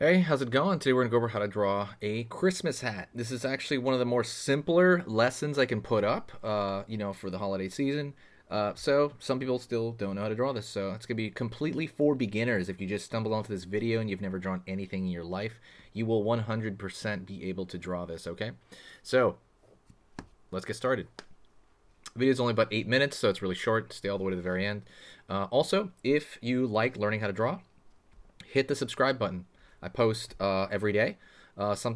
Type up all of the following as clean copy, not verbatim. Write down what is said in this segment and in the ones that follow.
Hey, how's it going? Today we're gonna go over how to draw a Christmas hat. This is actually one of the more simpler lessons I can put up, for the holiday season. So some people still don't know how to draw this, so it's gonna be completely for beginners. If you just stumble onto this video and you've never drawn anything in your life, you will 100% be able to draw this. Okay, so let's get started. The video is only about 8 minutes, so it's really short. Stay all the way to the very end. Also, if you like learning how to draw, hit the subscribe button. I post every day,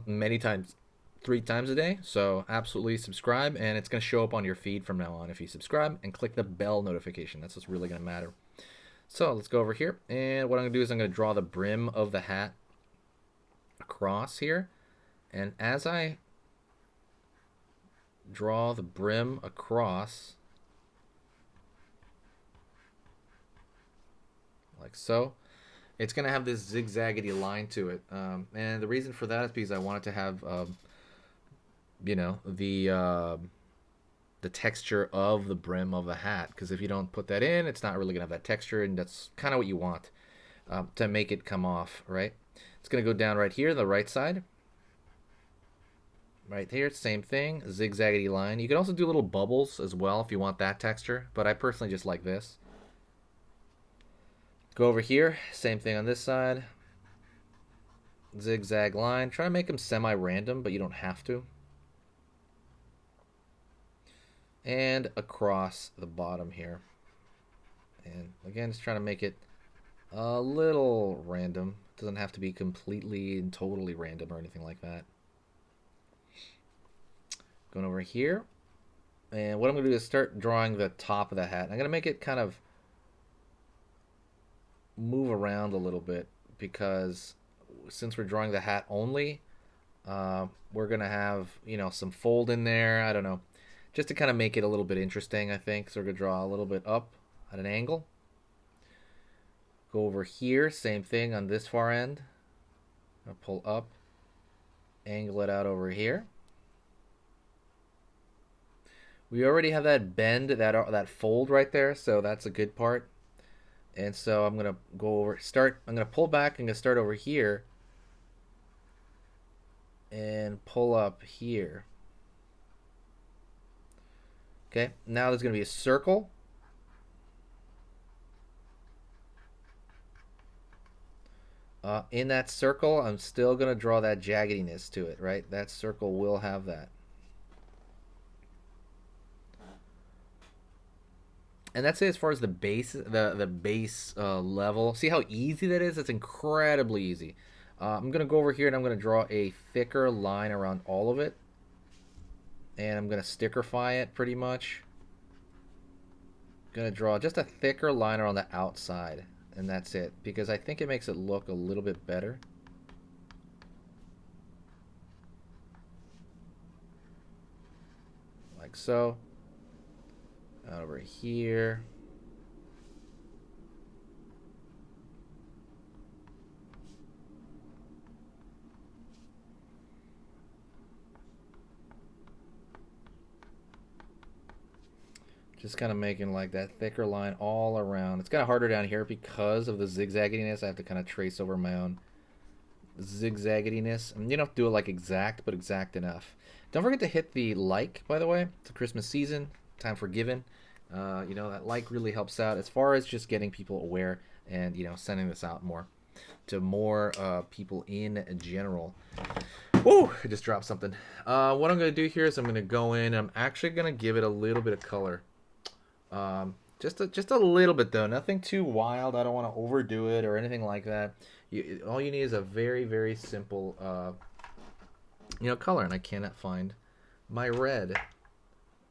many times, 3 times a day. So absolutely subscribe, and it's going to show up on your feed from now on if you subscribe and click the bell notification. That's what's really going to matter. So let's go over here, and what I'm going to do is I'm going to draw the brim of the hat across here, and as I draw the brim across, like so, it's going to have this zigzaggedy line to it. And the reason for that is because I want it to have, the texture of the brim of the hat. Because if you don't put that in, it's not really going to have that texture, and that's kind of what you want to make it come off, right? It's going to go down right here, the right side. Right here, same thing, zigzaggedy line. You can also do little bubbles as well if you want that texture, but I personally just like this. Go over here, same thing on this side. Zigzag line. Try to make them semi-random, but you don't have to. And across the bottom here. And again, just trying to make it a little random. It doesn't have to be completely and totally random or anything like that. Going over here. And what I'm going to do is start drawing the top of the hat. I'm going to make it kind of move around a little bit because since we're drawing the hat only, we're gonna have some fold in there. I don't know, just to kind of make it a little bit interesting, I think. So we're gonna draw a little bit up at an angle. Go over here, same thing on this far end. I'll pull up, angle it out over here. We already have that bend, that fold right there, so that's a good part. And so I'm going to go over, I'm going to pull back, I'm going to start over here and pull up here. Okay, now there's going to be a circle. In that circle, I'm still going to draw that jaggediness to it, right? That circle will have that. And that's it as far as the base, the base level. See how easy that is? It's incredibly easy. I'm going to go over here and I'm going to draw a thicker line around all of it. And I'm going to stickerify it pretty much. Going to draw just a thicker line around the outside. And that's it. Because I think it makes it look a little bit better. Like so. Over here. Just kind of making like that thicker line all around. It's kind of harder down here because of the zigzagginess. I have to kind of trace over my own zigzagginess. And you don't have to do it like exact, but exact enough. Don't forget to hit the like, by the way. It's a Christmas season. Time for giving. That like really helps out as far as just getting people aware and sending this out more to more people in general. Whoa, I just dropped something. What I'm going to do here is I'm going to go in. I'm actually going to give it a little bit of color. Just a little bit though, nothing too wild. I don't want to overdo it or anything like that. All you need is a very, very simple color, and I cannot find my red.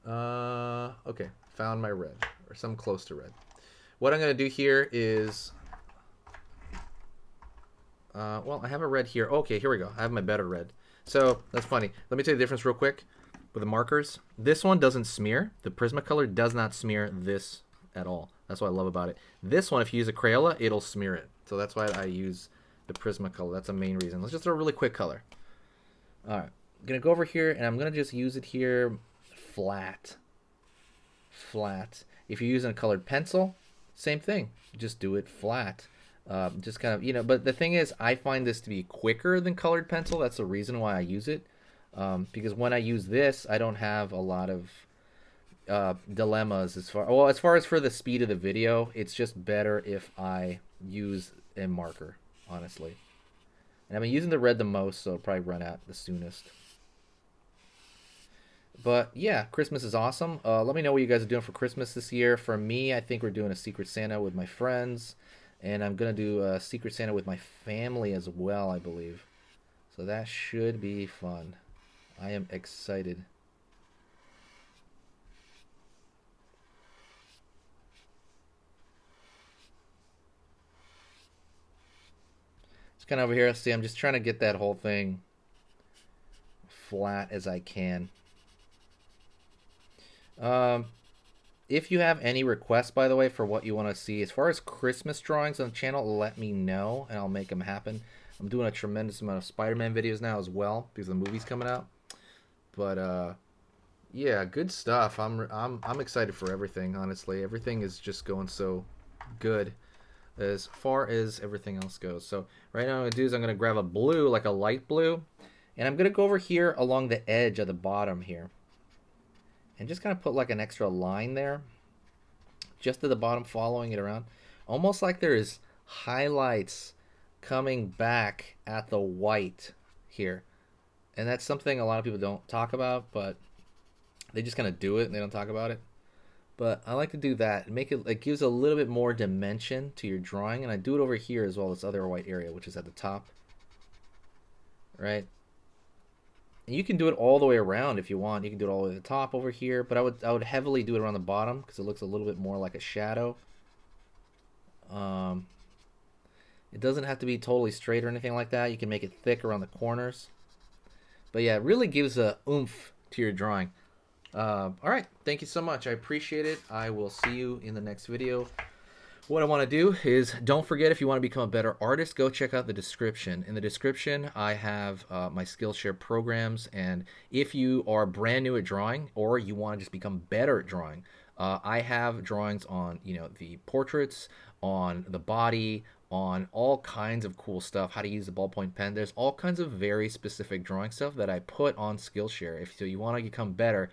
Okay, found my red, or some close to red. What I'm going to do here is, well, I have a red here. Okay, here we go. I have my better red. So that's funny. Let me tell you the difference real quick with the markers. This one doesn't smear. The Prismacolor does not smear this at all. That's what I love about it. This one, if you use a Crayola, it'll smear it. So that's why I use the Prismacolor. That's the main reason. Let's just throw a really quick color. All right, I'm going to go over here, and I'm going to just use it here flat. If you're using a colored pencil, same thing. Just do it flat. Just kind of, but the thing is, I find this to be quicker than colored pencil. That's the reason why I use it. Because when I use this, I don't have a lot of dilemmas as far as for the speed of the video. It's just better if I use a marker, honestly. And I've been using the red the most, so it'll probably run out the soonest. But yeah, Christmas is awesome. Let me know what you guys are doing for Christmas this year. For me, I think we're doing a Secret Santa with my friends, and I'm gonna do a Secret Santa with my family as well, I believe. So that should be fun. I am excited. It's kind of over here. See, I'm just trying to get that whole thing flat as I can. Um, if you have any requests, by the way, for what you want to see as far as Christmas drawings on the channel, let me know and I'll make them happen. I'm doing a tremendous amount of Spider-Man videos now as well because the movie's coming out. But yeah, good stuff. I'm excited for everything. Honestly, everything is just going so good as far as everything else goes. So right now, what I'm gonna do is I'm gonna grab a blue, like a light blue, and I'm gonna go over here along the edge of the bottom here, and just kind of put like an extra line there, just at the bottom, following it around, almost like there's highlights coming back at the white here. And that's something a lot of people don't talk about, but they just kind of do it and they don't talk about it. But I like to do that. It gives a little bit more dimension to your drawing, and I do it over here as well, this other white area, which is at the top. Right? And you can do it all the way around if you want. You can do it all the way to the top over here, but I would heavily do it around the bottom because it looks a little bit more like a shadow. It doesn't have to be totally straight or anything like that. You can make it thick around the corners. But yeah, it really gives a oomph to your drawing. All right, thank you so much. I appreciate it. I will see you in the next video. What I want to do is, don't forget, if you want to become a better artist, go check out the description. In the description, I have my Skillshare programs, and if you are brand new at drawing or you want to just become better at drawing, I have drawings on, the portraits, on the body, on all kinds of cool stuff, how to use the ballpoint pen. There's all kinds of very specific drawing stuff that I put on Skillshare. If so you want to become better,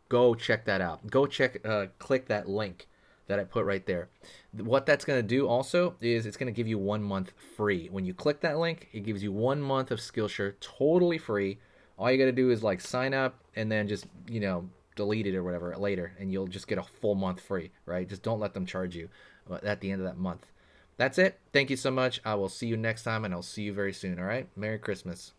go check that out. Go click that link that I put right there. What that's going to do also is it's going to give you 1 month free. When you click that link, it gives you 1 month of Skillshare totally free. All you got to do is like sign up and then just, delete it or whatever later, and you'll just get a full month free, right? Just don't let them charge you at the end of that month. That's it. Thank you so much. I will see you next time, and I'll see you very soon, all right? Merry Christmas.